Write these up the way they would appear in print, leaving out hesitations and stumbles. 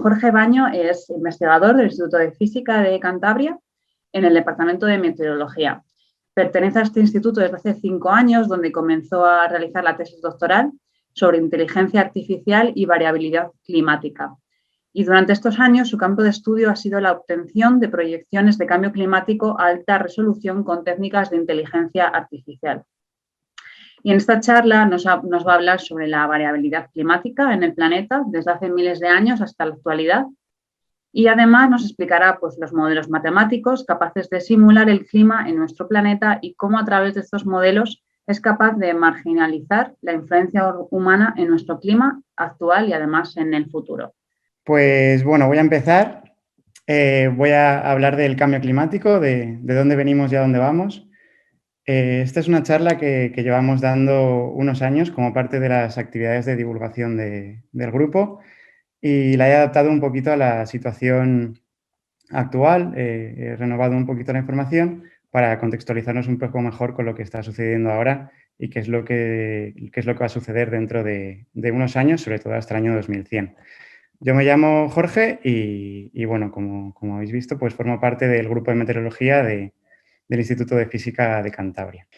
Jorge Baño es investigador del Instituto de Física de Cantabria en el Departamento de Meteorología. Pertenece a este instituto desde hace 5 años, donde comenzó a realizar la tesis doctoral sobre inteligencia artificial y variabilidad climática. Y durante estos años su campo de estudio ha sido la obtención de proyecciones de cambio climático a alta resolución con técnicas de inteligencia artificial. Y en esta charla nos va a hablar sobre la variabilidad climática en el planeta desde hace miles de años hasta la actualidad. Y además nos explicará pues, los modelos matemáticos capaces de simular el clima en nuestro planeta y cómo a través de estos modelos es capaz de marginalizar la influencia humana en nuestro clima actual y además en el futuro. Pues bueno, voy a empezar. Voy a hablar del cambio climático, de dónde venimos y a dónde vamos. Esta es una charla que llevamos dando unos años como parte de las actividades de divulgación del grupo y la he adaptado un poquito a la situación actual, he renovado un poquito la información para contextualizarnos un poco mejor con lo que está sucediendo ahora y qué es lo que va a suceder dentro de unos años, sobre todo hasta el año 2100. Yo me llamo Jorge y bueno, como habéis visto, pues formo parte del grupo de meteorología del Instituto de Física de Cantabria.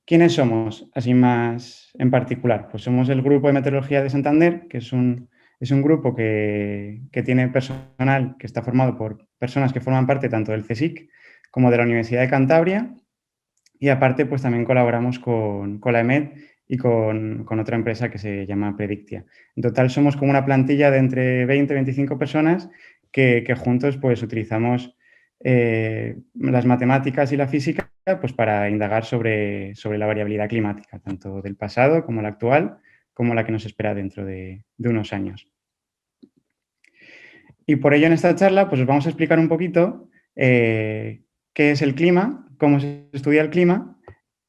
¿Quiénes somos? Así más en particular. Pues somos el Grupo de Meteorología de Santander, que es un grupo que tiene personal que está formado por personas que forman parte tanto del CSIC como de la Universidad de Cantabria. Y aparte, pues también colaboramos con la EMET y con otra empresa que se llama Predictia. En total somos como una plantilla de entre 20 y 25 personas que juntos pues utilizamos las matemáticas y la física pues para indagar sobre la variabilidad climática, tanto del pasado como la actual, como la que nos espera dentro de unos años. Y por ello en esta charla pues os vamos a explicar un poquito qué es el clima, cómo se estudia el clima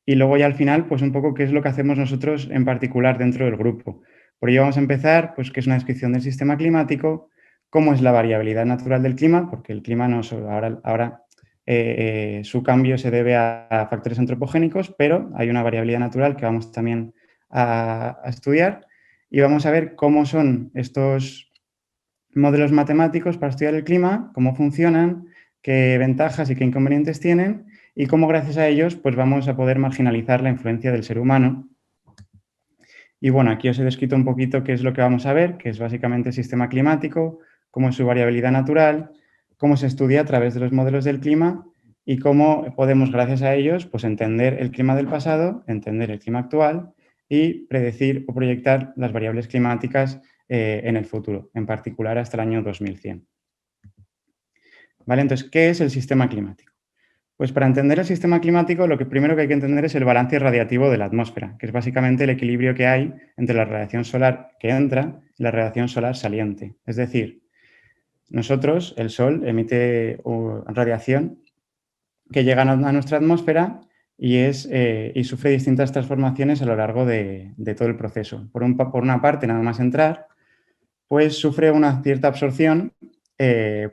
y luego ya al final pues un poco qué es lo que hacemos nosotros en particular dentro del grupo. Por ello vamos a empezar pues qué es una descripción del sistema climático, cómo es la variabilidad natural del clima, porque el clima no ahora su cambio se debe a factores antropogénicos, pero hay una variabilidad natural que vamos también a estudiar y vamos a ver cómo son estos modelos matemáticos para estudiar el clima, cómo funcionan, qué ventajas y qué inconvenientes tienen y cómo gracias a ellos pues vamos a poder marginalizar la influencia del ser humano. Y bueno, aquí os he descrito un poquito qué es lo que vamos a ver, que es básicamente el sistema climático, cómo es su variabilidad natural, cómo se estudia a través de los modelos del clima y cómo podemos gracias a ellos pues entender el clima del pasado, entender el clima actual y predecir o proyectar las variables climáticas en el futuro, en particular hasta el año 2100. ¿Vale? Entonces, ¿qué es el sistema climático? Pues para entender el sistema climático, lo primero que hay que entender es el balance radiativo de la atmósfera, que es básicamente el equilibrio que hay entre la radiación solar que entra y la radiación solar saliente. Es decir, nosotros, el Sol, emite radiación que llega a nuestra atmósfera y sufre distintas transformaciones a lo largo de todo el proceso. Por una parte, nada más entrar, pues sufre una cierta absorción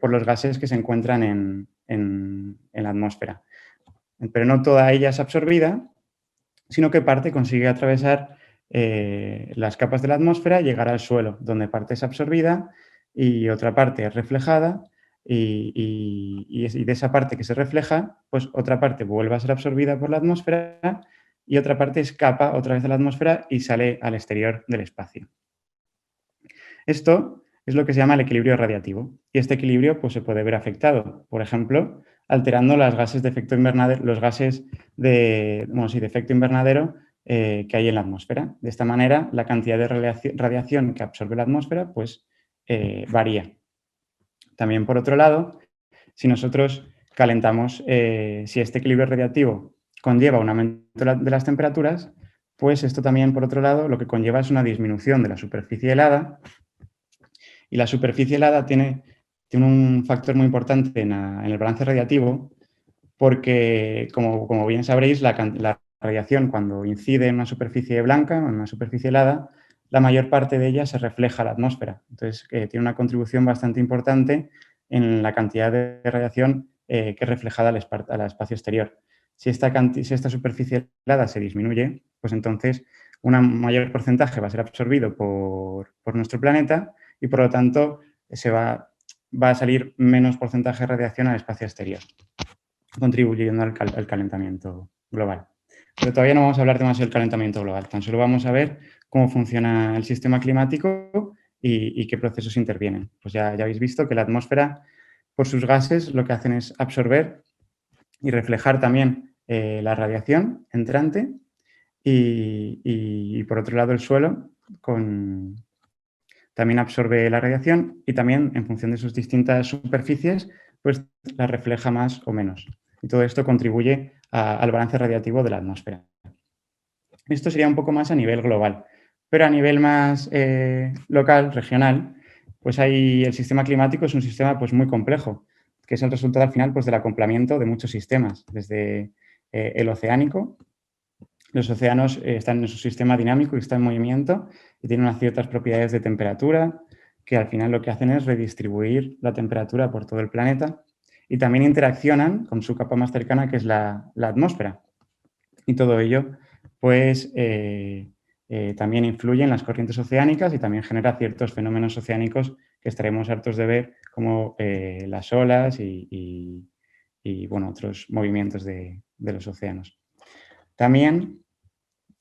por los gases que se encuentran en la atmósfera. Pero no toda ella es absorbida, sino que parte consigue atravesar las capas de la atmósfera y llegar al suelo, donde parte es absorbida y otra parte es reflejada y de esa parte que se refleja, pues otra parte vuelve a ser absorbida por la atmósfera y otra parte escapa otra vez a la atmósfera y sale al exterior del espacio. Esto es lo que se llama el equilibrio radiativo y este equilibrio pues, se puede ver afectado, por ejemplo, alterando los gases de efecto invernadero, de efecto invernadero que hay en la atmósfera. De esta manera, la cantidad de radiación que absorbe la atmósfera pues, varía. También, por otro lado, si nosotros calentamos, si este equilibrio radiativo conlleva un aumento de las temperaturas, pues esto también, por otro lado, lo que conlleva es una disminución de la superficie helada. Y la superficie helada tiene un factor muy importante en el balance radiativo porque, como bien sabréis, la radiación cuando incide en una superficie blanca, en una superficie helada, la mayor parte de ella se refleja a la atmósfera. Entonces, tiene una contribución bastante importante en la cantidad de radiación que es reflejada al espacio exterior. Si esta superficie helada se disminuye, pues entonces un mayor porcentaje va a ser absorbido por nuestro planeta y por lo tanto se va va a salir menos porcentaje de radiación al espacio exterior, contribuyendo al calentamiento global. Pero todavía no vamos a hablar demasiado del calentamiento global, tan solo vamos a ver cómo funciona el sistema climático y qué procesos intervienen. Pues ya habéis visto que la atmósfera, por sus gases, lo que hacen es absorber y reflejar también la radiación entrante y por otro lado el suelo también absorbe la radiación y también en función de sus distintas superficies pues la refleja más o menos. Y todo esto contribuye al balance radiativo de la atmósfera. Esto sería un poco más a nivel global, pero a nivel más local, regional, pues el sistema climático es un sistema pues muy complejo, que es el resultado al final pues del acoplamiento de muchos sistemas, desde el oceánico. Los océanos están en su sistema dinámico y están en movimiento y tienen unas ciertas propiedades de temperatura que al final lo que hacen es redistribuir la temperatura por todo el planeta y también interaccionan con su capa más cercana que es la atmósfera. Y todo ello pues también influye en las corrientes oceánicas y también genera ciertos fenómenos oceánicos que estaremos hartos de ver como las olas y bueno, otros movimientos de los océanos. También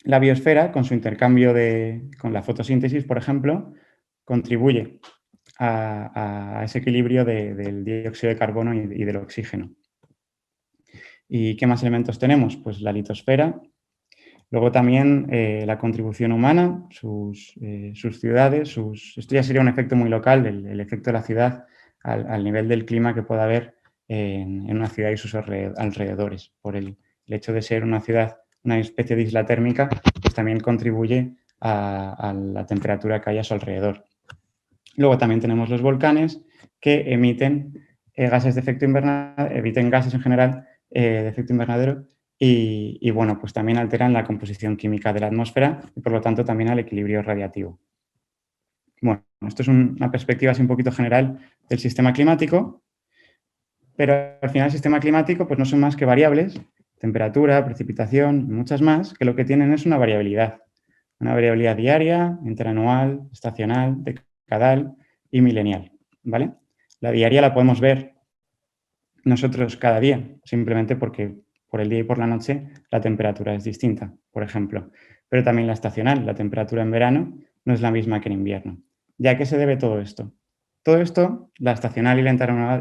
la biosfera, con su intercambio con la fotosíntesis, por ejemplo, contribuye a ese equilibrio del dióxido de carbono y del oxígeno. ¿Y qué más elementos tenemos? Pues la litosfera, luego también la contribución humana, sus ciudades, esto ya sería un efecto muy local, el efecto de la ciudad al nivel del clima que pueda haber en una ciudad y sus alrededores, por el hecho de ser una ciudad, una especie de isla térmica, pues también contribuye a la temperatura que hay a su alrededor. Luego también tenemos los volcanes que emiten gases de efecto invernadero, emiten gases en general de efecto invernadero y bueno, pues también alteran la composición química de la atmósfera y por lo tanto también al equilibrio radiativo. Bueno, esto es una perspectiva así un poquito general del sistema climático, pero al final el sistema climático pues no son más que variables, temperatura, precipitación y muchas más, que lo que tienen es una variabilidad diaria, interanual, estacional, decadal y milenial, ¿vale? La diaria la podemos ver nosotros cada día, simplemente porque por el día y por la noche la temperatura es distinta, por ejemplo. Pero también la estacional, la temperatura en verano no es la misma que en invierno. ¿Ya a qué se debe todo esto? Todo esto, la estacional y la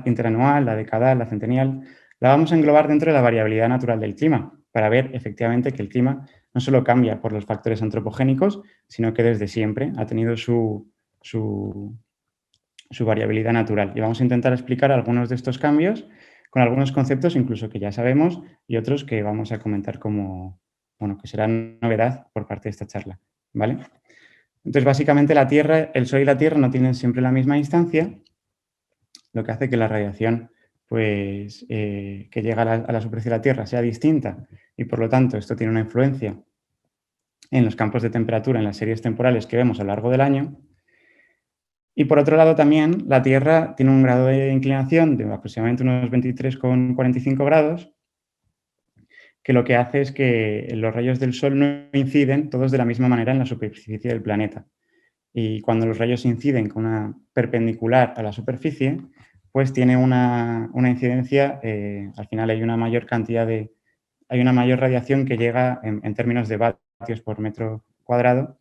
interanual, la decadal, la centenial, la vamos a englobar dentro de la variabilidad natural del clima, para ver efectivamente que el clima no solo cambia por los factores antropogénicos, sino que desde siempre ha tenido su variabilidad natural. Y vamos a intentar explicar algunos de estos cambios con algunos conceptos incluso que ya sabemos y otros que vamos a comentar como, bueno, que serán novedad por parte de esta charla, ¿vale? Entonces, básicamente la Tierra, el Sol y la Tierra no tienen siempre la misma distancia, lo que hace que la radiación pues, que llega a la superficie de la Tierra sea distinta y por lo tanto esto tiene una influencia en los campos de temperatura, en las series temporales que vemos a lo largo del año. Y por otro lado también la Tierra tiene un grado de inclinación de aproximadamente unos 23,45 grados, que lo que hace es que los rayos del Sol no inciden todos de la misma manera en la superficie del planeta. Y cuando los rayos inciden con una perpendicular a la superficie, pues tiene una incidencia, al final hay una mayor hay una mayor radiación que llega en términos de vatios por metro cuadrado,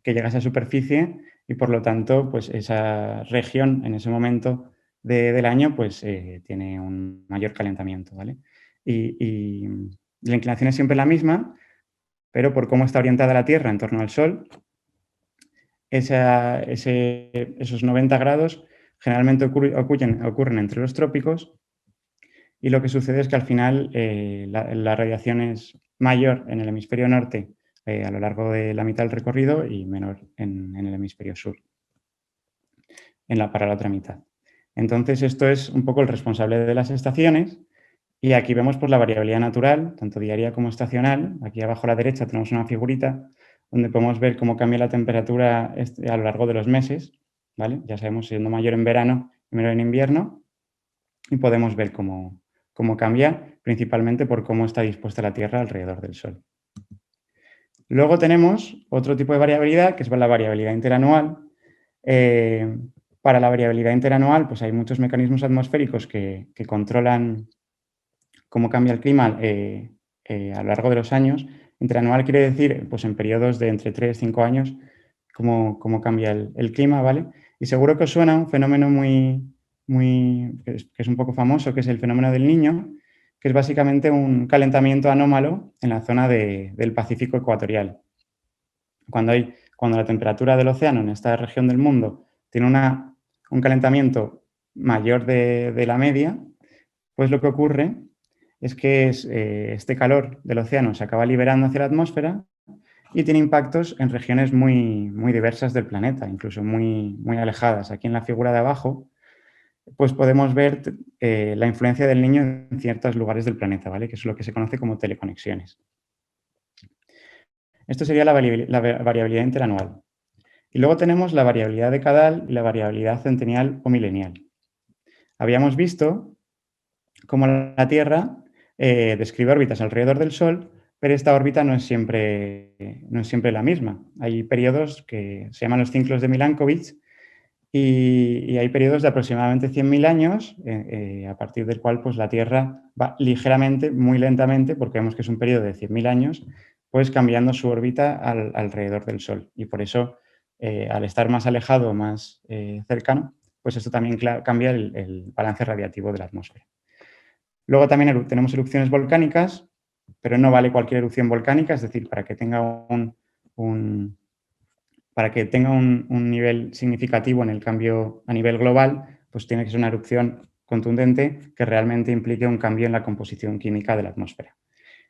que llega a esa superficie y por lo tanto, pues esa región en ese momento del año, pues tiene un mayor calentamiento, ¿vale? Y la inclinación es siempre la misma, pero por cómo está orientada la Tierra en torno al Sol, esos 90 grados generalmente ocurren entre los trópicos y lo que sucede es que al final la radiación es mayor en el hemisferio norte a lo largo de la mitad del recorrido y menor en el hemisferio sur, para la otra mitad. Entonces, esto es un poco el responsable de las estaciones y aquí vemos pues, la variabilidad natural, tanto diaria como estacional. Aquí abajo a la derecha tenemos una figurita donde podemos ver cómo cambia la temperatura a lo largo de los meses, ¿vale? Ya sabemos siendo mayor en verano y menor en invierno y podemos ver cómo cambia, principalmente por cómo está dispuesta la Tierra alrededor del Sol. Luego tenemos otro tipo de variabilidad, que es la variabilidad interanual. Para la variabilidad interanual, pues hay muchos mecanismos atmosféricos que controlan cómo cambia el clima a lo largo de los años. Interanual quiere decir, pues en periodos de entre 3 y 5 años, cómo cambia el clima, ¿vale? Y seguro que os suena un fenómeno que es un poco famoso, que es el fenómeno del Niño, que es básicamente un calentamiento anómalo en la zona del Pacífico ecuatorial. Cuando la temperatura del océano en esta región del mundo tiene un calentamiento mayor de la media, pues lo que ocurre es que este calor del océano se acaba liberando hacia la atmósfera y tiene impactos en regiones muy diversas del planeta, incluso muy alejadas. Aquí en la figura de abajo, pues podemos ver la influencia del Niño en ciertos lugares del planeta, ¿vale? Que es lo que se conoce como teleconexiones. Esto sería la variabilidad interanual. Y luego tenemos la variabilidad decadal y la variabilidad centenial o milenial. Habíamos visto cómo la Tierra describe órbitas alrededor del Sol, pero esta órbita no es siempre la misma. Hay periodos que se llaman los ciclos de Milankovitch y hay periodos de aproximadamente 100.000 años, a partir del cual pues, la Tierra va ligeramente, muy lentamente, porque vemos que es un periodo de 100.000 años, pues cambiando su órbita alrededor del Sol. Y por eso, al estar más alejado o más cercano, pues esto también cambia el balance radiativo de la atmósfera. Luego también tenemos erupciones volcánicas, pero no vale cualquier erupción volcánica, es decir, para que tenga un nivel significativo en el cambio a nivel global, pues tiene que ser una erupción contundente que realmente implique un cambio en la composición química de la atmósfera.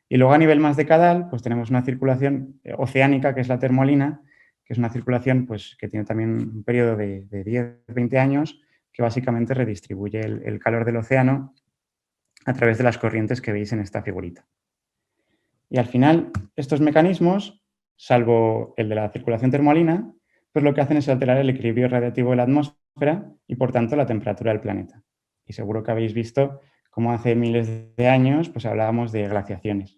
Y luego a nivel más decadal, pues tenemos una circulación oceánica, que es la termolina, que es una circulación pues, que tiene también un periodo de 10-20 años, que básicamente redistribuye el calor del océano a través de las corrientes que veis en esta figurita. Y al final, estos mecanismos, salvo el de la circulación termolina, pues lo que hacen es alterar el equilibrio radiativo de la atmósfera y, por tanto, la temperatura del planeta. Y seguro que habéis visto cómo hace miles de años pues hablábamos de glaciaciones,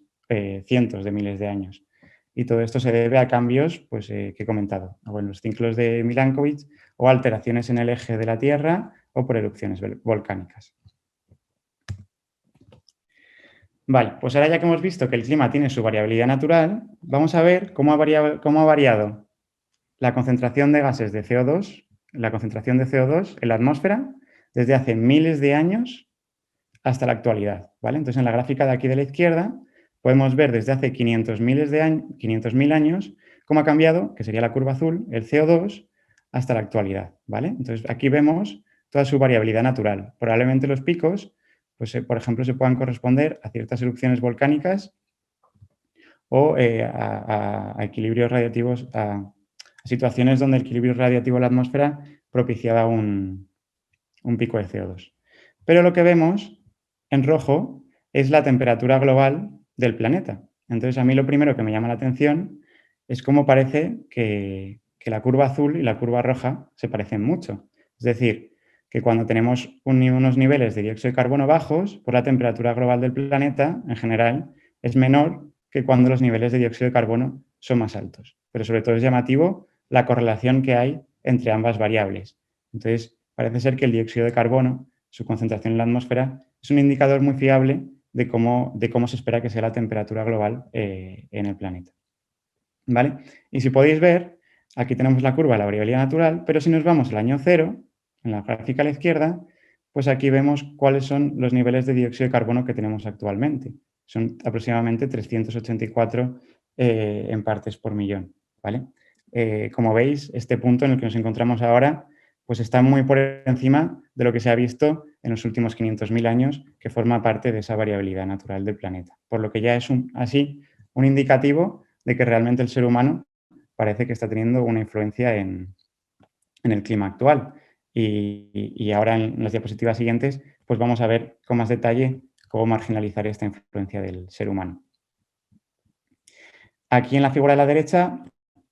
cientos de miles de años. Y todo esto se debe a cambios pues, que he comentado, o en los ciclos de Milankovitch, o alteraciones en el eje de la Tierra, o por erupciones volcánicas. Vale, pues ahora ya que hemos visto que el clima tiene su variabilidad natural, vamos a ver cómo ha variado la concentración de gases de CO2, la concentración de CO2 en la atmósfera desde hace miles de años hasta la actualidad, ¿vale? Entonces, en la gráfica de aquí de la izquierda podemos ver desde hace 500.000 años cómo ha cambiado, que sería la curva azul, el CO2 hasta la actualidad, ¿vale? Entonces, aquí vemos toda su variabilidad natural. Probablemente los picos pues, por ejemplo, se puedan corresponder a ciertas erupciones volcánicas o a equilibrios radiativos, a situaciones donde el equilibrio radiativo de la atmósfera propiciaba un pico de CO2. Pero lo que vemos en rojo es la temperatura global del planeta. Entonces, a mí lo primero que me llama la atención es cómo parece que la curva azul y la curva roja se parecen mucho. Es decir, que cuando tenemos unos niveles de dióxido de carbono bajos, pues la temperatura global del planeta, en general, es menor que cuando los niveles de dióxido de carbono son más altos. Pero sobre todo es llamativo la correlación que hay entre ambas variables. Entonces, parece ser que el dióxido de carbono, su concentración en la atmósfera, es un indicador muy fiable de cómo se espera que sea la temperatura global en el planeta. ¿Vale? Y si podéis ver, aquí tenemos la curva de la variabilidad natural, pero si nos vamos al año cero, en la gráfica a la izquierda, pues aquí vemos cuáles son los niveles de dióxido de carbono que tenemos actualmente. Son aproximadamente 384 en partes por millón, ¿vale? Como veis, este punto en el que nos encontramos ahora pues está muy por encima de lo que se ha visto en los últimos 500.000 años, que forma parte de esa variabilidad natural del planeta. Por lo que ya es así un indicativo de que realmente el ser humano parece que está teniendo una influencia en el clima actual. Y ahora en las diapositivas siguientes pues vamos a ver con más detalle cómo marginalizar esta influencia del ser humano. Aquí en la figura de la derecha,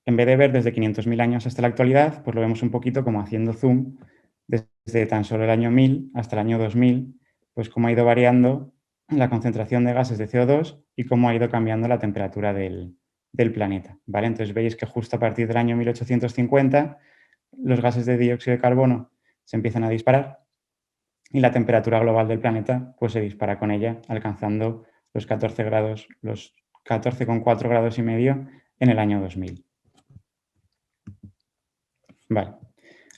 en vez de ver desde 500.000 años hasta la actualidad, pues lo vemos un poquito como haciendo zoom desde tan solo el año 1000 hasta el año 2000, pues cómo ha ido variando la concentración de gases de CO2 y cómo ha ido cambiando la temperatura del planeta, ¿vale? Entonces veis que justo a partir del año 1850 los gases de dióxido de carbono se empiezan a disparar y la temperatura global del planeta pues se dispara con ella, alcanzando los 14 grados, los 14,4 grados y medio en el año 2000. Vale.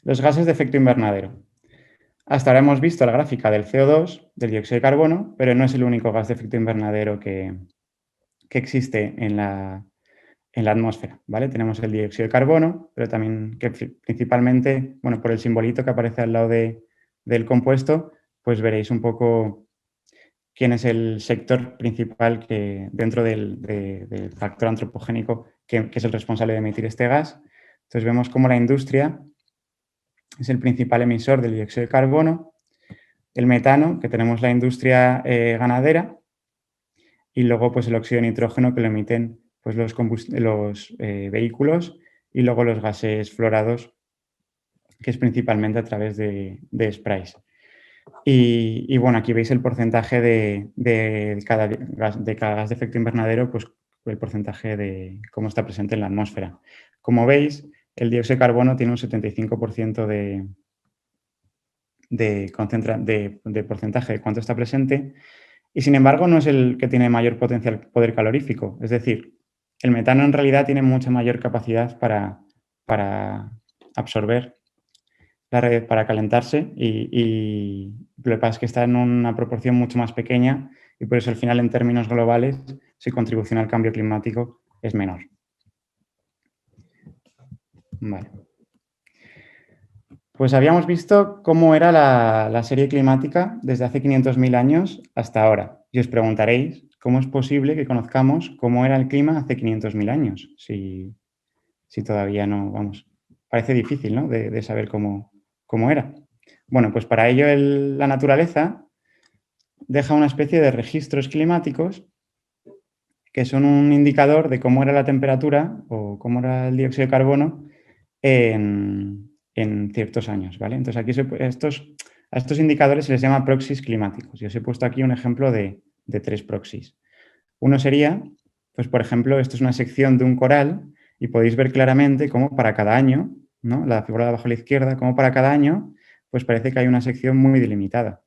Los gases de efecto invernadero. Hasta ahora hemos visto la gráfica del CO2, del dióxido de carbono, pero no es el único gas de efecto invernadero que existe en la atmósfera, ¿vale? Tenemos el dióxido de carbono, pero también que principalmente, bueno, por el simbolito que aparece al lado del compuesto, pues veréis un poco quién es el sector principal que dentro del factor antropogénico que es el responsable de emitir este gas. Entonces vemos cómo la industria es el principal emisor del dióxido de carbono, el metano, que tenemos la industria ganadera, y luego pues el óxido de nitrógeno que lo emiten pues, los vehículos, y luego los gases fluorados, que es principalmente a través de sprays. Y bueno, aquí veis el porcentaje de cada gas de efecto invernadero, pues el porcentaje de cómo está presente en la atmósfera. Como veis, el dióxido de carbono tiene un 75% de porcentaje de cuánto está presente, y sin embargo no es el que tiene mayor potencial poder calorífico. Es decir, el metano en realidad tiene mucha mayor capacidad para absorber la red, para calentarse, y lo que pasa es que está en una proporción mucho más pequeña, y por eso al final en términos globales su contribución al cambio climático es menor. Vale. Pues habíamos visto cómo era la serie climática desde hace 500.000 años hasta ahora. Y os preguntaréis cómo es posible que conozcamos cómo era el clima hace 500.000 años, si todavía no, vamos, parece difícil, ¿no?, de saber cómo era. Bueno, pues para ello la naturaleza deja una especie de registros climáticos que son un indicador de cómo era la temperatura o cómo era el dióxido de carbono en ciertos años, ¿vale? Entonces aquí a estos indicadores se les llama proxies climáticos. Yo os he puesto aquí un ejemplo de 3 proxies. Uno sería, pues por ejemplo, esto es una sección de un coral y podéis ver claramente cómo para cada año, ¿no?, la figura de abajo a la izquierda, cómo para cada año, pues parece que hay una sección muy delimitada.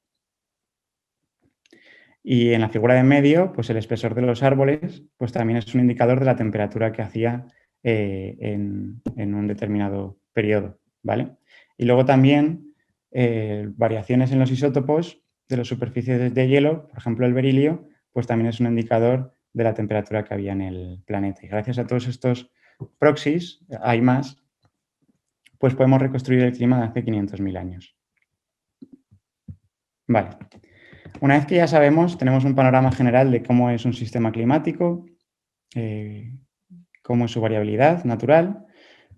Y en la figura de en medio, pues el espesor de los árboles, pues también es un indicador de la temperatura que hacía en un determinado periodo, ¿vale? Y luego también variaciones en los isótopos de las superficies de hielo, por ejemplo el berilio, pues también es un indicador de la temperatura que había en el planeta. Y gracias a todos estos proxies, hay más, pues podemos reconstruir el clima de hace 500.000 años. Vale. Una vez que ya sabemos, tenemos un panorama general de cómo es un sistema climático, cómo es su variabilidad natural,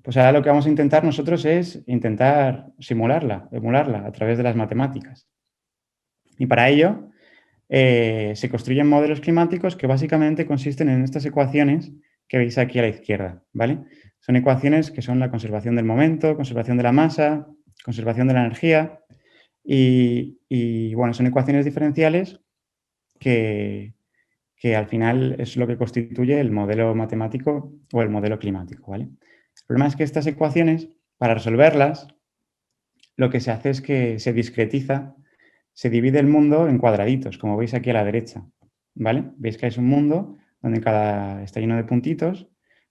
pues ahora lo que vamos a intentar nosotros es intentar simularla, emularla a través de las matemáticas. Y para ello se construyen modelos climáticos que básicamente consisten en estas ecuaciones que veis aquí a la izquierda, ¿vale? Son ecuaciones que son la conservación del momento, conservación de la masa, conservación de la energía, y bueno, son ecuaciones diferenciales que al final es lo que constituye el modelo matemático o el modelo climático, ¿vale? El problema es que estas ecuaciones, para resolverlas, lo que se hace es que se discretiza, se divide el mundo en cuadraditos, como veis aquí a la derecha, ¿vale? Veis que es un mundo donde está lleno de puntitos.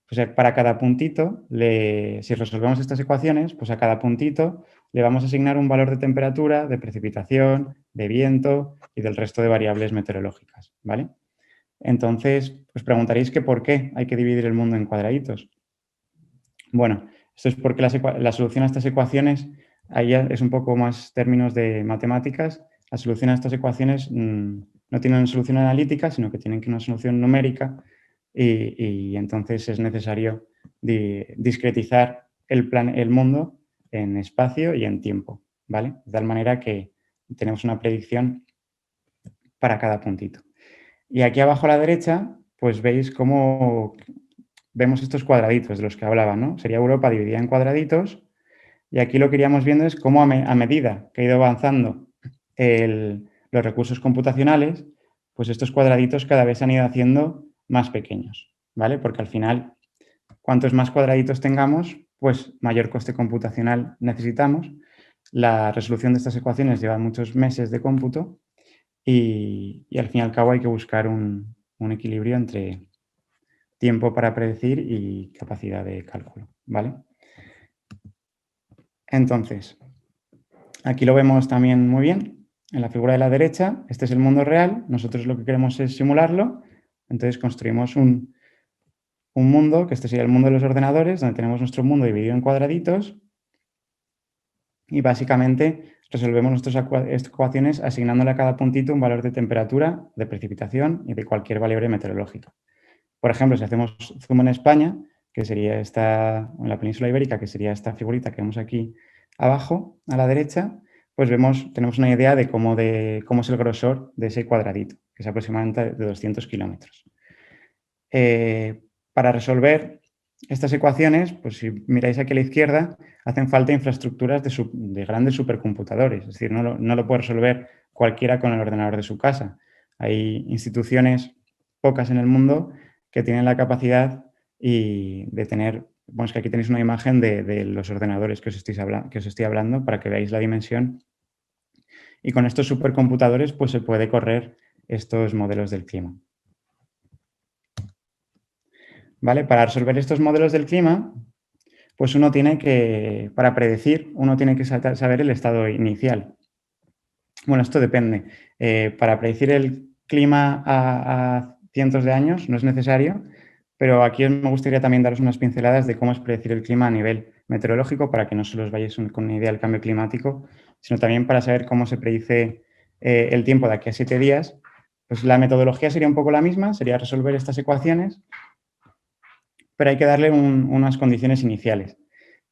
Pues para cada puntito, si resolvemos estas ecuaciones, pues a cada puntito le vamos a asignar un valor de temperatura, de precipitación, de viento y del resto de variables meteorológicas, ¿vale? Entonces, os preguntaréis que por qué hay que dividir el mundo en cuadraditos. Bueno, esto es porque la solución a estas ecuaciones, ahí ya es un poco más términos de matemáticas. La solución a estas ecuaciones no tiene una solución analítica, sino que tienen una solución numérica, y entonces es necesario discretizar el mundo en espacio y en tiempo, ¿vale? De tal manera que tenemos una predicción para cada puntito. Y aquí abajo a la derecha, pues veis cómo vemos estos cuadraditos de los que hablaba, ¿no? Sería Europa dividida en cuadraditos, y aquí lo que iríamos viendo es cómo a medida que ha ido avanzando los recursos computacionales, pues estos cuadraditos cada vez se han ido haciendo más pequeños, ¿vale? Porque al final, cuantos más cuadraditos tengamos, pues mayor coste computacional necesitamos, La resolución de estas ecuaciones lleva muchos meses de cómputo y al fin y al cabo hay que buscar un equilibrio entre tiempo para predecir y capacidad de cálculo, ¿vale? Entonces, aquí lo vemos también muy bien. En la figura de la derecha, este es el mundo real. Nosotros lo que queremos es simularlo. Entonces construimos un mundo, que este sería el mundo de los ordenadores, donde tenemos nuestro mundo dividido en cuadraditos y básicamente resolvemos nuestras ecuaciones asignándole a cada puntito un valor de temperatura, de precipitación y de cualquier variable meteorológica. Por ejemplo, si hacemos zoom en España, que sería en la península ibérica, que sería esta figurita que vemos aquí abajo, a la derecha, pues tenemos una idea de cómo es el grosor de ese cuadradito, que es aproximadamente de 200 kilómetros. Para resolver estas ecuaciones, pues si miráis aquí a la izquierda, hacen falta infraestructuras de grandes supercomputadores. Es decir, no lo puede resolver cualquiera con el ordenador de su casa. Hay instituciones, pocas en el mundo, que tienen la capacidad de tener, bueno, es que aquí tenéis una imagen de los ordenadores que os estoy hablando para que veáis la dimensión. Y con estos supercomputadores pues se puede correr estos modelos del clima. ¿Vale? Para resolver estos modelos del clima, pues para predecir, uno tiene que saber el estado inicial. Bueno, esto depende. Para predecir el clima a cientos de años no es necesario, pero aquí me gustaría también daros unas pinceladas de cómo es predecir el clima a nivel meteorológico para que no solo os vayáis con una idea del cambio climático, sino también para saber cómo se predice el tiempo de aquí a 7 días. Pues la metodología sería un poco la misma, sería resolver estas ecuaciones, pero hay que darle unas condiciones iniciales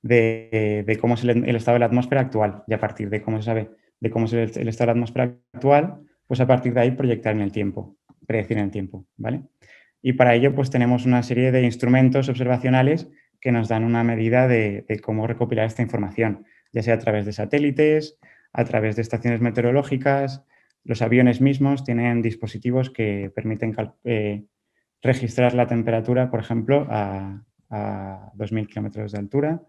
de cómo es el estado de la atmósfera actual y a partir de cómo se sabe de cómo es el estado de la atmósfera actual, pues a partir de ahí proyectar en el tiempo, predecir en el tiempo, ¿vale? Y para ello pues tenemos una serie de instrumentos observacionales que nos dan una medida de cómo recopilar esta información, ya sea a través de satélites, a través de estaciones meteorológicas. Los aviones mismos tienen dispositivos que permiten registrar la temperatura, por ejemplo, a 2.000 kilómetros de altura.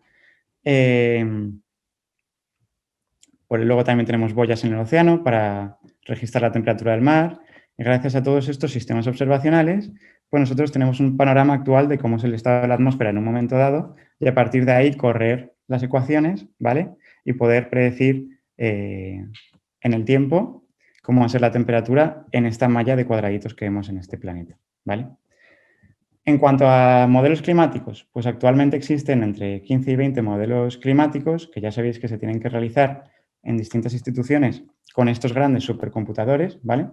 Luego también tenemos boyas en el océano para registrar la temperatura del mar. Y gracias a todos estos sistemas observacionales, pues nosotros tenemos un panorama actual de cómo es el estado de la atmósfera en un momento dado y a partir de ahí correr las ecuaciones, ¿vale? Y poder predecir en el tiempo cómo va a ser la temperatura en esta malla de cuadraditos que vemos en este planeta, ¿vale? En cuanto a modelos climáticos, pues actualmente existen entre 15 y 20 modelos climáticos que ya sabéis que se tienen que realizar en distintas instituciones con estos grandes supercomputadores, ¿vale?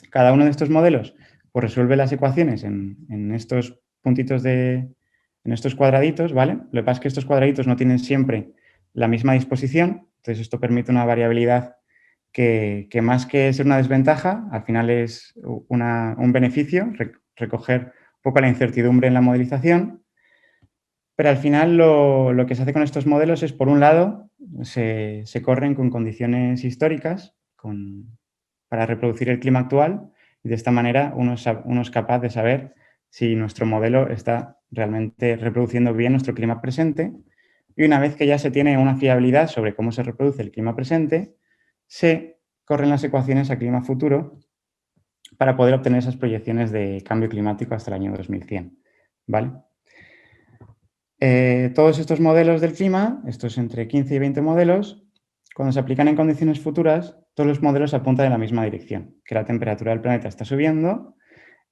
Cada uno de estos modelos pues resuelve las ecuaciones en estos puntitos en estos cuadraditos, ¿vale? Lo que pasa es que estos cuadraditos no tienen siempre la misma disposición, entonces esto permite una variabilidad que más que ser una desventaja, al final es un beneficio, recoger un poco la incertidumbre en la modelización, pero al final lo que se hace con estos modelos es, por un lado, se corren con condiciones históricas para reproducir el clima actual y de esta manera uno es capaz de saber si nuestro modelo está realmente reproduciendo bien nuestro clima presente y una vez que ya se tiene una fiabilidad sobre cómo se reproduce el clima presente, se corren las ecuaciones a clima futuro para poder obtener esas proyecciones de cambio climático hasta el año 2100, ¿vale? Todos estos modelos del clima, estos entre 15 y 20 modelos, cuando se aplican en condiciones futuras, todos los modelos apuntan en la misma dirección, que la temperatura del planeta está subiendo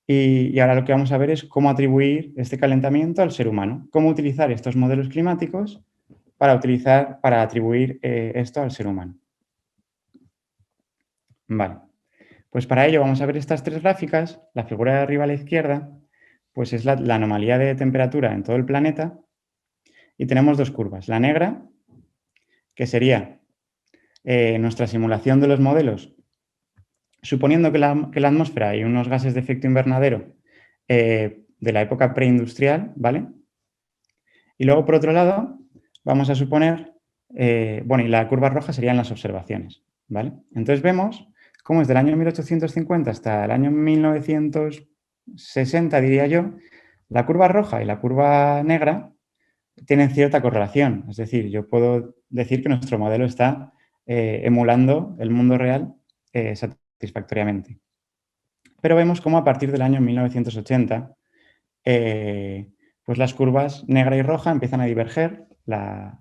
y ahora lo que vamos a ver es cómo atribuir este calentamiento al ser humano, cómo utilizar estos modelos climáticos para atribuir esto al ser humano. Vale, pues para ello vamos a ver estas tres gráficas. La figura de arriba a la izquierda pues es la anomalía de temperatura en todo el planeta y tenemos dos curvas. La negra, que sería nuestra simulación de los modelos, suponiendo que la atmósfera hay unos gases de efecto invernadero de la época preindustrial, ¿vale? Y luego, por otro lado, vamos a suponer, bueno, y la curva roja serían las observaciones, ¿vale? Entonces vemos cómo desde el año 1850 hasta el año 1960, diría yo, la curva roja y la curva negra tienen cierta correlación. Es decir, yo puedo decir que nuestro modelo está emulando el mundo real satisfactoriamente. Pero vemos cómo a partir del año 1980, pues las curvas negra y roja empiezan a diverger.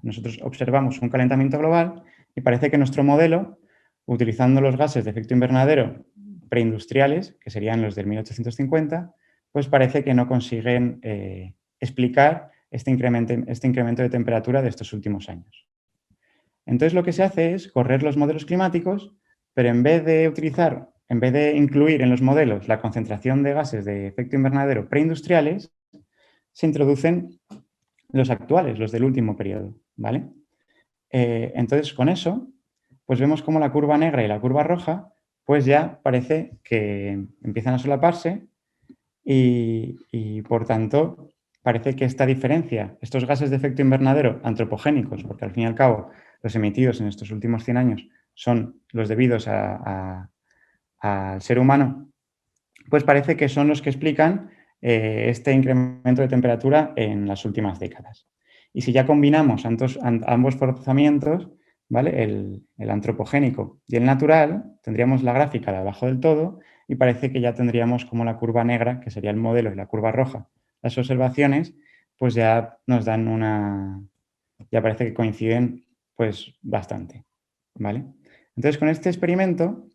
Nosotros observamos un calentamiento global y parece que nuestro modelo, utilizando los gases de efecto invernadero preindustriales, que serían los del 1850, pues parece que no consiguen explicar este incremento de temperatura de estos últimos años. Entonces lo que se hace es correr los modelos climáticos, pero en vez de incluir en los modelos la concentración de gases de efecto invernadero preindustriales, se introducen los actuales, los del último periodo, ¿vale? Entonces con eso, pues vemos cómo la curva negra y la curva roja, pues ya parece que empiezan a solaparse y por tanto parece que esta diferencia, estos gases de efecto invernadero antropogénicos, porque al fin y al cabo los emitidos en estos últimos 100 años son los debidos al ser humano, pues parece que son los que explican este incremento de temperatura en las últimas décadas. Y si ya combinamos ambos forzamientos, ¿vale? El antropogénico y el natural, tendríamos la gráfica de abajo del todo y parece que ya tendríamos como la curva negra, que sería el modelo, y la curva roja, las observaciones, pues ya nos dan ya parece que coinciden pues bastante, ¿vale? Entonces con este experimento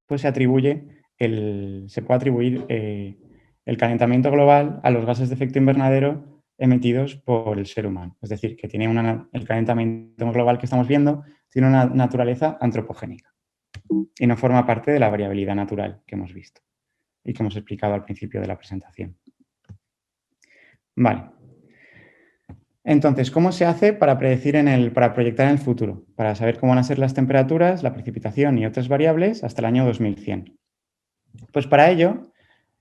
pues se puede atribuir el calentamiento global a los gases de efecto invernadero emitidos por el ser humano. Es decir, que el calentamiento global que estamos viendo tiene una naturaleza antropogénica y no forma parte de la variabilidad natural que hemos visto y que hemos explicado al principio de la presentación. Vale. Entonces, ¿cómo se hace para para proyectar en el futuro? Para saber cómo van a ser las temperaturas, la precipitación y otras variables hasta el año 2100. Pues para ello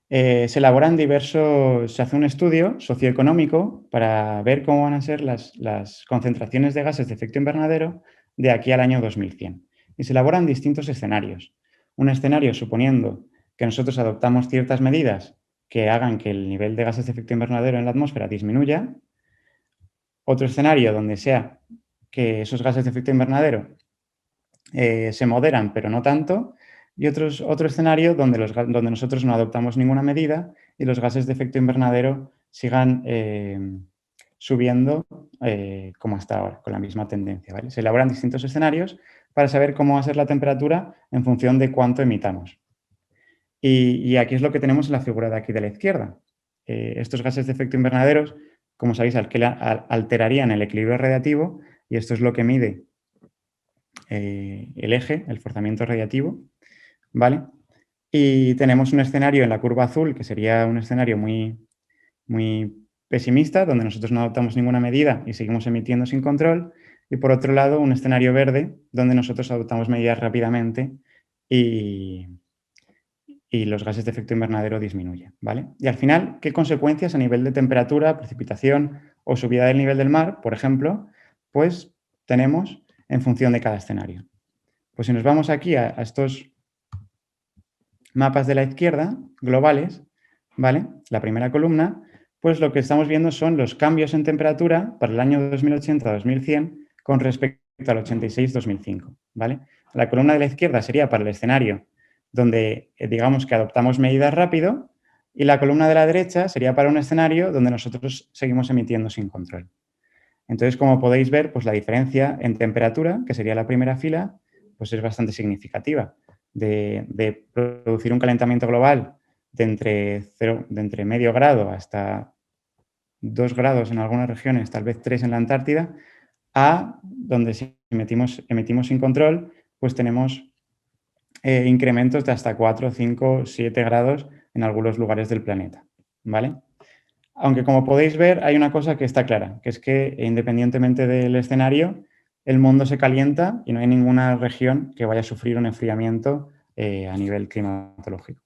se hace un estudio socioeconómico para ver cómo van a ser las concentraciones de gases de efecto invernadero de aquí al año 2100. Y se elaboran distintos escenarios. Un escenario suponiendo que nosotros adoptamos ciertas medidas que hagan que el nivel de gases de efecto invernadero en la atmósfera disminuya. Otro escenario donde sea que esos gases de efecto invernadero se moderan, pero no tanto. Y otro escenario donde nosotros no adoptamos ninguna medida y los gases de efecto invernadero sigan subiendo como hasta ahora, con la misma tendencia, ¿vale? Se elaboran distintos escenarios para saber cómo va a ser la temperatura en función de cuánto emitamos. Y aquí es lo que tenemos en la figura de aquí de la izquierda. Estos gases de efecto invernadero, como sabéis, alterarían el equilibrio radiativo y esto es lo que mide el eje, el forzamiento radiativo, ¿vale? Y tenemos un escenario en la curva azul que sería un escenario muy, muy pesimista, donde nosotros no adoptamos ninguna medida y seguimos emitiendo sin control. Y por otro lado, un escenario verde, donde nosotros adoptamos medidas rápidamente y los gases de efecto invernadero disminuyen, ¿vale? Y al final, ¿qué consecuencias a nivel de temperatura, precipitación o subida del nivel del mar, por ejemplo, pues tenemos en función de cada escenario? Pues si nos vamos aquí a estos mapas de la izquierda, globales, ¿vale? La primera columna, pues lo que estamos viendo son los cambios en temperatura para el año 2080-2100 con respecto al 86-2005, ¿vale? La columna de la izquierda sería para el escenario donde digamos que adoptamos medidas rápido y la columna de la derecha sería para un escenario donde nosotros seguimos emitiendo sin control. Entonces, como podéis ver, pues la diferencia en temperatura, que sería la primera fila, pues es bastante significativa. De producir un calentamiento global de entre medio grado hasta 2 grados en algunas regiones, tal vez 3 en la Antártida, a donde si emitimos sin control, pues tenemos incrementos de hasta 4, 5, 7 grados en algunos lugares del planeta, ¿vale? Aunque como podéis ver, hay una cosa que está clara, que es que independientemente del escenario, el mundo se calienta y no hay ninguna región que vaya a sufrir un enfriamiento a nivel climatológico.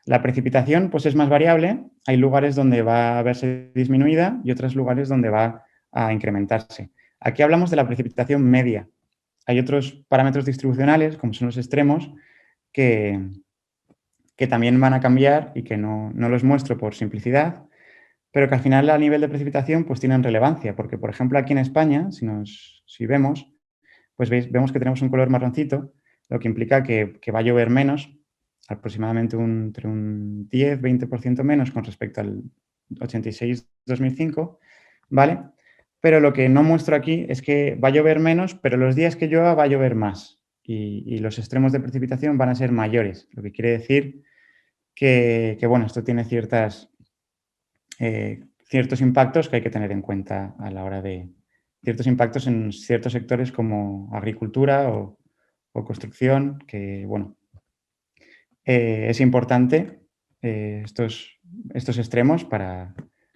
La precipitación pues, es más variable, hay lugares donde va a verse disminuida y otros lugares donde va a incrementarse. Aquí hablamos de la precipitación media. Hay otros parámetros distribucionales, como son los extremos, que también van a cambiar y que no los muestro por simplicidad, pero que al final a nivel de precipitación pues tienen relevancia, porque por ejemplo aquí en España, si vemos, pues vemos que tenemos un color marroncito, lo que implica que va a llover menos, aproximadamente entre un 10-20% menos con respecto al 86-2005, ¿vale? Pero lo que no muestro aquí es que va a llover menos, pero los días que llueva va a llover más y los extremos de precipitación van a ser mayores, lo que quiere decir bueno, esto tiene ciertos impactos que hay que tener en cuenta a la hora de ciertos impactos en ciertos sectores como agricultura o construcción, que bueno, es importante estos extremos para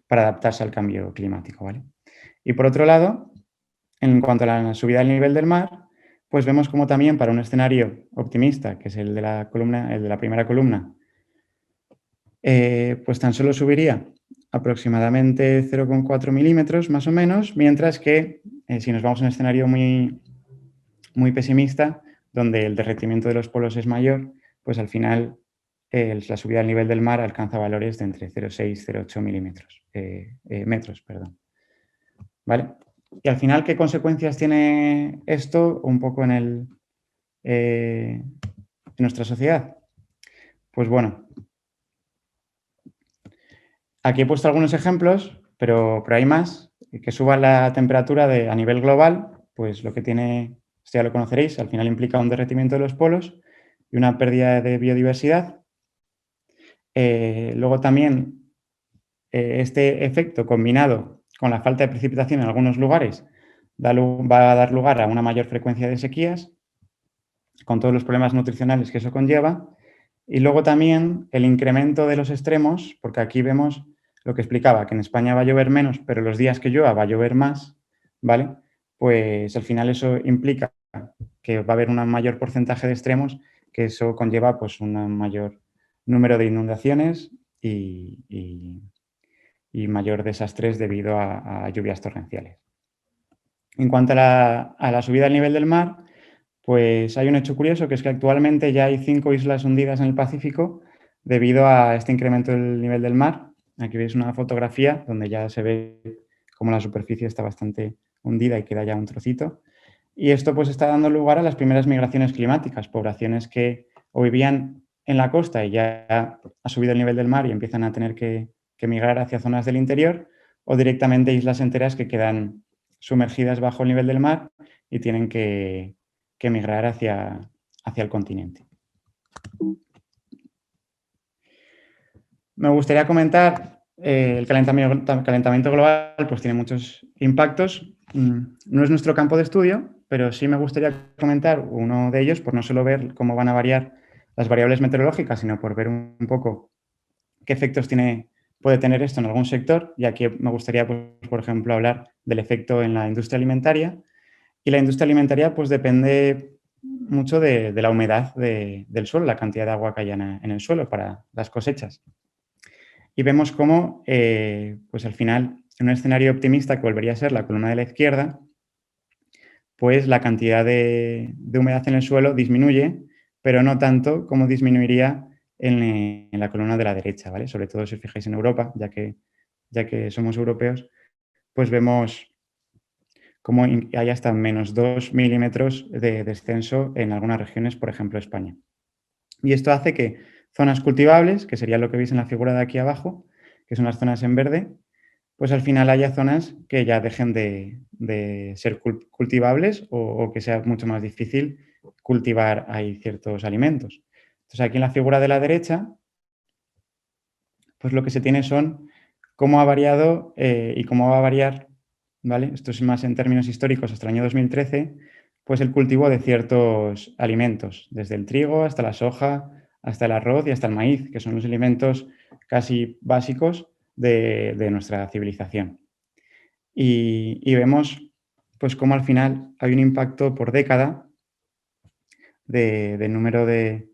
adaptarse al cambio climático, ¿vale? Y por otro lado, en cuanto a la subida del nivel del mar, pues vemos como también para un escenario optimista, que es el de la columna, el de la primera columna, pues tan solo subiría aproximadamente 0,4 milímetros más o menos, mientras que si nos vamos a un escenario muy, muy pesimista, donde el derretimiento de los polos es mayor, pues al final la subida del nivel del mar alcanza valores de entre 0,6 y 0,8 metros. Perdón. ¿Vale? Y al final, ¿qué consecuencias tiene esto un poco en nuestra sociedad? Pues bueno, aquí he puesto algunos ejemplos, pero hay más. Que suba la temperatura a nivel global, pues lo que tiene, esto ya lo conoceréis, al final implica un derretimiento de los polos y una pérdida de biodiversidad. Luego también este efecto combinado con la falta de precipitación en algunos lugares va a dar lugar a una mayor frecuencia de sequías, con todos los problemas nutricionales que eso conlleva. Y luego también el incremento de los extremos, porque aquí vemos lo que explicaba, que en España va a llover menos, pero los días que llueva va a llover más, ¿vale? Pues al final eso implica que va a haber un mayor porcentaje de extremos, que eso conlleva pues un mayor número de inundaciones y mayor desastres debido a lluvias torrenciales. En cuanto a la subida del nivel del mar, pues hay un hecho curioso, que es que actualmente ya hay 5 islas hundidas en el Pacífico debido a este incremento del nivel del mar. Aquí veis una fotografía donde ya se ve cómo la superficie está bastante hundida y queda ya un trocito. Y esto pues está dando lugar a las primeras migraciones climáticas, poblaciones que o vivían en la costa y ya ha subido el nivel del mar y empiezan a tener que migrar hacia zonas del interior, o directamente islas enteras que quedan sumergidas bajo el nivel del mar y tienen que migrar hacia el continente. Me gustaría comentar el calentamiento global, pues tiene muchos impactos. No es nuestro campo de estudio, pero sí me gustaría comentar uno de ellos, por no solo ver cómo van a variar las variables meteorológicas, sino por ver un poco qué efectos puede tener esto en algún sector. Y aquí me gustaría, pues, por ejemplo, hablar del efecto en la industria alimentaria. Y la industria alimentaria pues depende mucho de la humedad del suelo, la cantidad de agua que haya en el suelo para las cosechas. Y vemos cómo, pues al final, en un escenario optimista que volvería a ser la columna de la izquierda, pues la cantidad de humedad en el suelo disminuye, pero no tanto como disminuiría en la columna de la derecha, ¿vale? Sobre todo si os fijáis en Europa, ya que somos europeos, pues vemos como hay hasta menos 2 milímetros de descenso en algunas regiones, por ejemplo, España. Y esto hace que zonas cultivables, que sería lo que veis en la figura de aquí abajo, que son las zonas en verde, pues al final haya zonas que ya dejen de ser cultivables o que sea mucho más difícil cultivar ahí ciertos alimentos. Entonces aquí en la figura de la derecha, pues lo que se tiene son cómo ha variado y cómo va a variar, ¿vale? Esto es más en términos históricos, hasta el año 2013, pues el cultivo de ciertos alimentos, desde el trigo hasta la soja, hasta el arroz y hasta el maíz, que son los alimentos casi básicos de nuestra civilización. Y vemos pues cómo al final hay un impacto por década del número de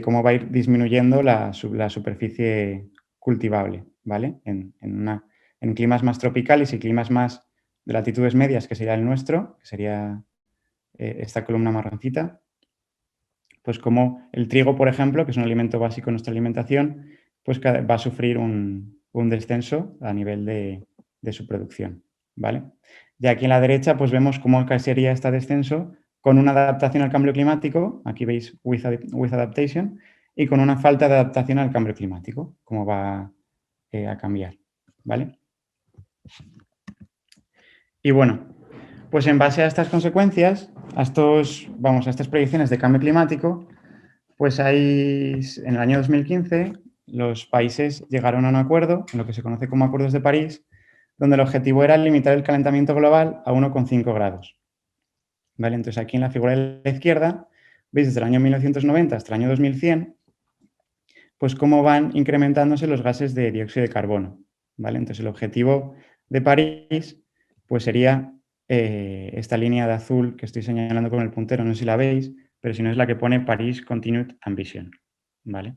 cómo va a ir disminuyendo la superficie cultivable, ¿vale? En climas más tropicales y climas más de latitudes medias, que sería el nuestro, que sería esta columna marroncita, pues como el trigo, por ejemplo, que es un alimento básico en nuestra alimentación, pues va a sufrir un un descenso a nivel de su producción, ¿vale? Y aquí en la derecha pues vemos cómo sería este descenso con una adaptación al cambio climático, aquí veis with adaptation, y con una falta de adaptación al cambio climático, cómo va a cambiar, ¿vale? Y bueno, pues en base a estas consecuencias, a estas proyecciones de cambio climático, pues en el año 2015 los países llegaron a un acuerdo, en lo que se conoce como Acuerdos de París, donde el objetivo era limitar el calentamiento global a 1,5 grados. ¿Vale? Entonces aquí en la figura de la izquierda veis desde el año 1990 hasta el año 2100 pues cómo van incrementándose los gases de dióxido de carbono. ¿Vale? Entonces el objetivo de París pues sería esta línea de azul que estoy señalando con el puntero, no sé si la veis, pero si no es la que pone Paris Continued Ambition. ¿Vale?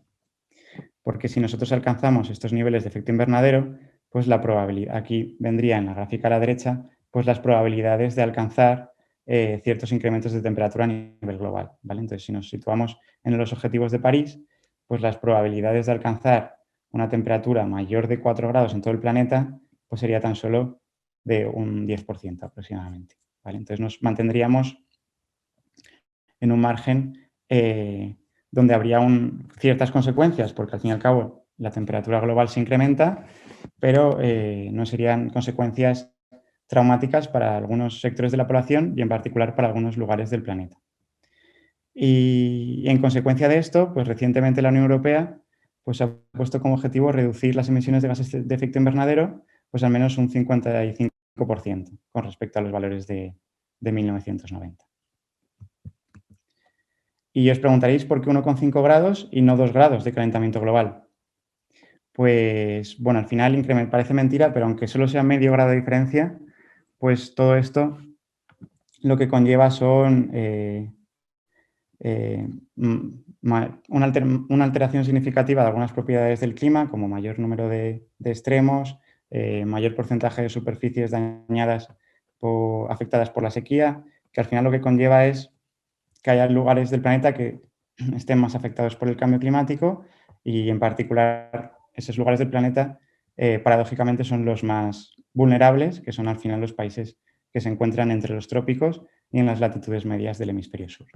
Porque si nosotros alcanzamos estos niveles de efecto invernadero, pues la probabilidad, aquí vendría en la gráfica a la derecha, pues las probabilidades de alcanzar ciertos incrementos de temperatura a nivel global, ¿vale? Entonces, si nos situamos en los objetivos de París, pues las probabilidades de alcanzar una temperatura mayor de 4 grados en todo el planeta, pues sería tan solo de un 10% aproximadamente, ¿vale? Entonces, nos mantendríamos en un margen donde habría ciertas consecuencias, porque al fin y al cabo la temperatura global se incrementa, pero no serían consecuencias traumáticas para algunos sectores de la población y en particular para algunos lugares del planeta. Y en consecuencia de esto, pues recientemente la Unión Europea pues, ha puesto como objetivo reducir las emisiones de gases de efecto invernadero pues al menos un 55% con respecto a los valores de 1990. Y os preguntaréis por qué 1,5 grados y no 2 grados de calentamiento global. Pues bueno, al final parece mentira, pero aunque solo sea medio grado de diferencia, pues todo esto lo que conlleva son una alteración significativa de algunas propiedades del clima, como mayor número de extremos, mayor porcentaje de superficies dañadas afectadas por la sequía, que al final lo que conlleva es que haya lugares del planeta que estén más afectados por el cambio climático y en particular esos lugares del planeta paradójicamente son los más vulnerables, que son al final los países que se encuentran entre los trópicos y en las latitudes medias del hemisferio sur.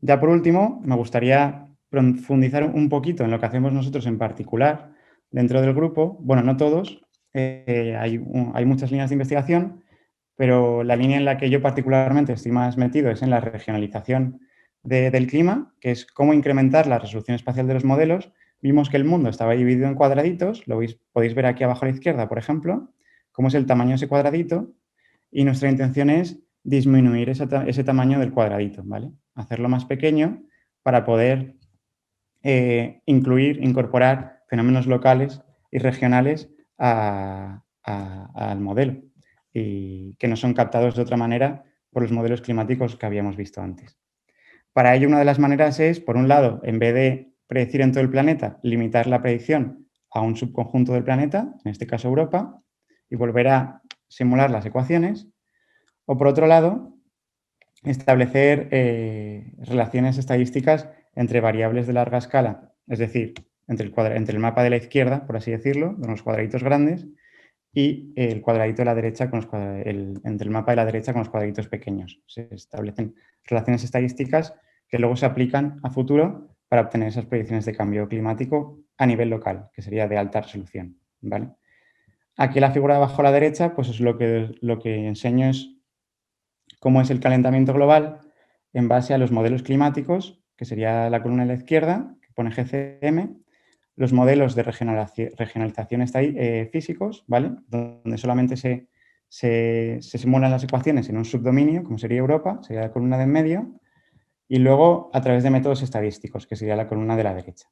Ya por último, me gustaría profundizar un poquito en lo que hacemos nosotros en particular dentro del grupo. Bueno, no todos, hay muchas líneas de investigación, pero la línea en la que yo particularmente estoy más metido es en la regionalización del clima, que es cómo incrementar la resolución espacial de los modelos. Vimos que el mundo estaba dividido en cuadraditos, podéis ver aquí abajo a la izquierda, por ejemplo, cómo es el tamaño de ese cuadradito, y nuestra intención es disminuir ese tamaño del cuadradito, ¿vale? Hacerlo más pequeño para poder incorporar fenómenos locales y regionales al modelo y que no son captados de otra manera por los modelos climáticos que habíamos visto antes. Para ello, una de las maneras es, por un lado, en vez de predecir en todo el planeta, limitar la predicción a un subconjunto del planeta, en este caso Europa, y volver a simular las ecuaciones, o por otro lado, establecer relaciones estadísticas entre variables de larga escala, es decir, entre el mapa de la izquierda, por así decirlo, con los cuadraditos grandes, y el cuadradito de la derecha entre el mapa de la derecha con los cuadraditos pequeños. Se establecen relaciones estadísticas que luego se aplican a futuro para obtener esas predicciones de cambio climático a nivel local, que sería de alta resolución, ¿vale? Aquí la figura de abajo a la derecha, pues es lo que enseño es cómo es el calentamiento global en base a los modelos climáticos, que sería la columna de la izquierda, que pone GCM, los modelos de regionalización físicos, ¿vale? Donde solamente se simulan las ecuaciones en un subdominio, como sería Europa, sería la columna de en medio, y luego a través de métodos estadísticos, que sería la columna de la derecha.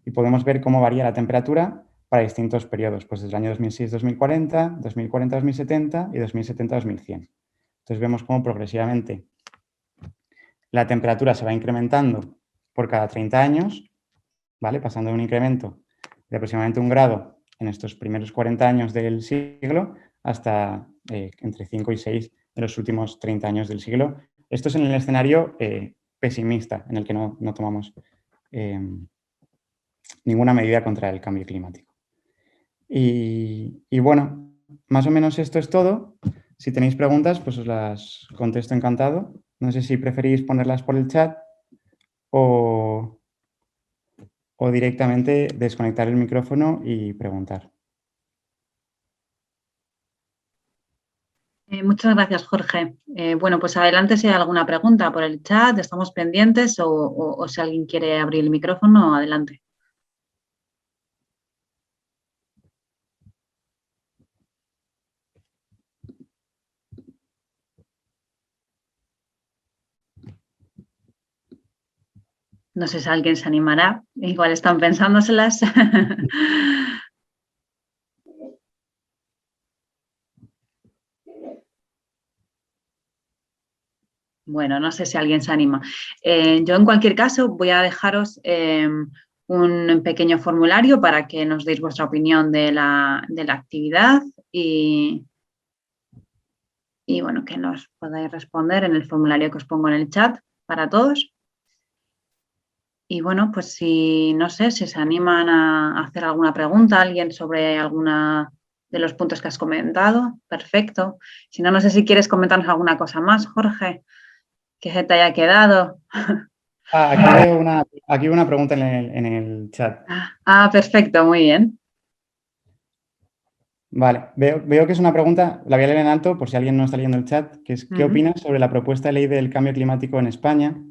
Y podemos ver cómo varía la temperatura para distintos periodos, pues desde el año 2006-2040, 2040-2070 y 2070-2100. Entonces vemos cómo progresivamente la temperatura se va incrementando por cada 30 años, ¿vale? Pasando de un incremento de aproximadamente 1 grado en estos primeros 40 años del siglo hasta entre 5 y 6 en los últimos 30 años del siglo. Esto es en el escenario pesimista, en el que no tomamos ninguna medida contra el cambio climático. Y bueno, más o menos esto es todo. Si tenéis preguntas, pues os las contesto encantado. No sé si preferís ponerlas por el chat o directamente desconectar el micrófono y preguntar. Muchas gracias, Jorge. Bueno, pues adelante si hay alguna pregunta por el chat, estamos pendientes o si alguien quiere abrir el micrófono, adelante. No sé si alguien se animará, igual están pensándoselas. Bueno, no sé si alguien se anima. Yo, en cualquier caso, voy a dejaros un pequeño formulario para que nos deis vuestra opinión de la actividad y bueno, que nos podáis responder en el formulario que os pongo en el chat para todos. Y bueno, pues si, no sé, si se animan a hacer alguna pregunta a alguien sobre alguna de los puntos que has comentado, perfecto. Si no, no sé si quieres comentarnos alguna cosa más, Jorge, que se te haya quedado. Aquí veo una pregunta en el chat. Perfecto, muy bien. Vale, veo que es una pregunta, la voy a leer en alto por si alguien no está leyendo el chat, que es ¿qué opinas sobre la propuesta de ley del cambio climático en España?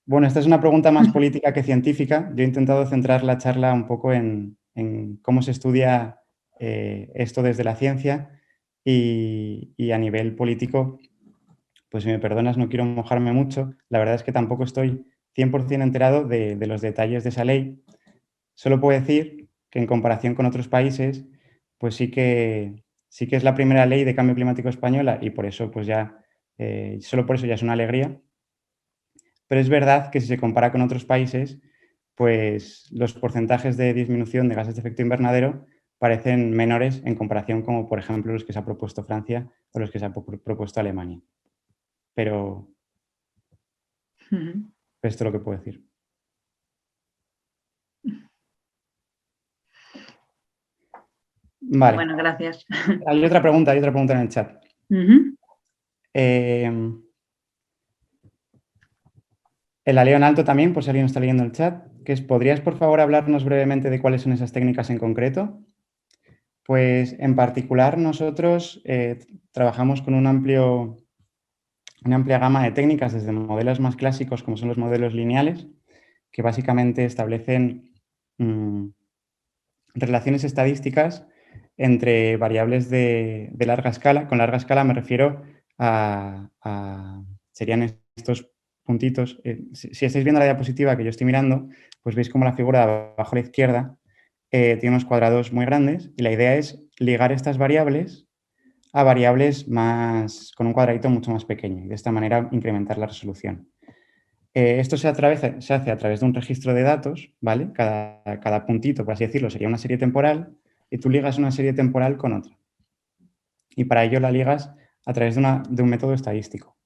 Bueno, esta es una pregunta más política que científica. Yo he intentado centrar la charla un poco en cómo se estudia esto desde la ciencia y a nivel político, pues si me perdonas, no quiero mojarme mucho. La verdad es que tampoco estoy 100% enterado de los detalles de esa ley. Solo puedo decir que en comparación con otros países, pues sí que es la primera ley de cambio climático española y por eso pues ya, solo por eso ya es una alegría. Pero es verdad que si se compara con otros países, pues los porcentajes de disminución de gases de efecto invernadero parecen menores en comparación como, por ejemplo, los que se ha propuesto Francia o los que se ha propuesto Alemania. Pero esto es lo que puedo decir. Vale. Bueno, gracias. Hay otra pregunta en el chat. La leo en alto también, por si alguien está leyendo el chat, que es, ¿podrías por favor hablarnos brevemente de cuáles son esas técnicas en concreto? Pues en particular nosotros trabajamos con una amplia gama de técnicas, desde modelos más clásicos como son los modelos lineales, que básicamente establecen relaciones estadísticas entre variables de larga escala. Con larga escala me refiero serían estos puntitos. Si estáis viendo la diapositiva que yo estoy mirando, pues veis como la figura de abajo a la izquierda tiene unos cuadrados muy grandes y la idea es ligar estas variables a variables con un cuadradito mucho más pequeño y de esta manera incrementar la resolución. Esto se hace a través de un registro de datos, ¿vale? Cada puntito, por así decirlo, sería una serie temporal y tú ligas una serie temporal con otra. Y para ello la ligas a través de un método estadístico.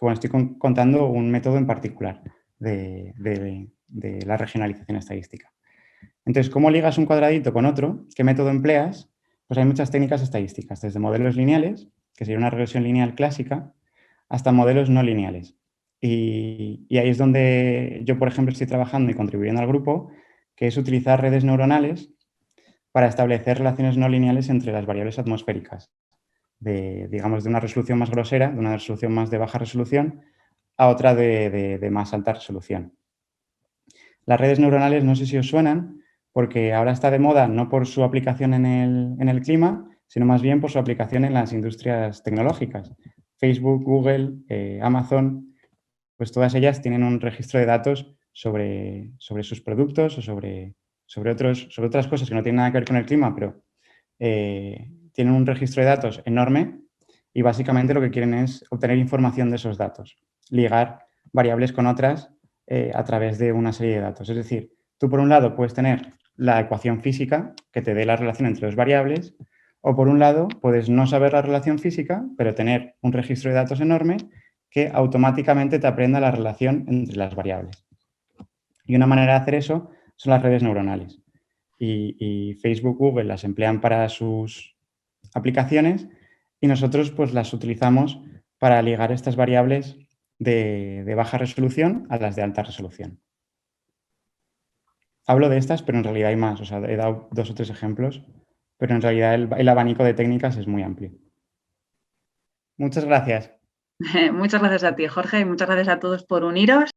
Bueno, estoy contando un método en particular de la regionalización estadística. Entonces, ¿cómo ligas un cuadradito con otro? ¿Qué método empleas? Pues hay muchas técnicas estadísticas, desde modelos lineales, que sería una regresión lineal clásica, hasta modelos no lineales. Y ahí es donde yo, por ejemplo, estoy trabajando y contribuyendo al grupo, que es utilizar redes neuronales para establecer relaciones no lineales entre las variables atmosféricas, digamos, de una resolución más grosera, de una resolución más de baja resolución, a otra de más alta resolución. Las redes neuronales no sé si os suenan, porque ahora está de moda no por su aplicación en el clima, sino más bien por su aplicación en las industrias tecnológicas. Facebook, Google, Amazon, pues todas ellas tienen un registro de datos sobre sus productos o sobre otras cosas que no tienen nada que ver con el clima, pero tienen un registro de datos enorme y básicamente lo que quieren es obtener información de esos datos, ligar variables con otras a través de una serie de datos. Es decir, tú por un lado puedes tener la ecuación física que te dé la relación entre dos variables, o por un lado puedes no saber la relación física, pero tener un registro de datos enorme que automáticamente te aprenda la relación entre las variables. Y una manera de hacer eso son las redes neuronales. Y Facebook, Google las emplean para sus aplicaciones y nosotros pues las utilizamos para ligar estas variables de baja resolución a las de alta resolución. Hablo de estas, pero en realidad hay más. O sea, he dado 2 o 3 ejemplos, pero en realidad el abanico de técnicas es muy amplio. Muchas gracias. Muchas gracias a ti, Jorge, y muchas gracias a todos por uniros.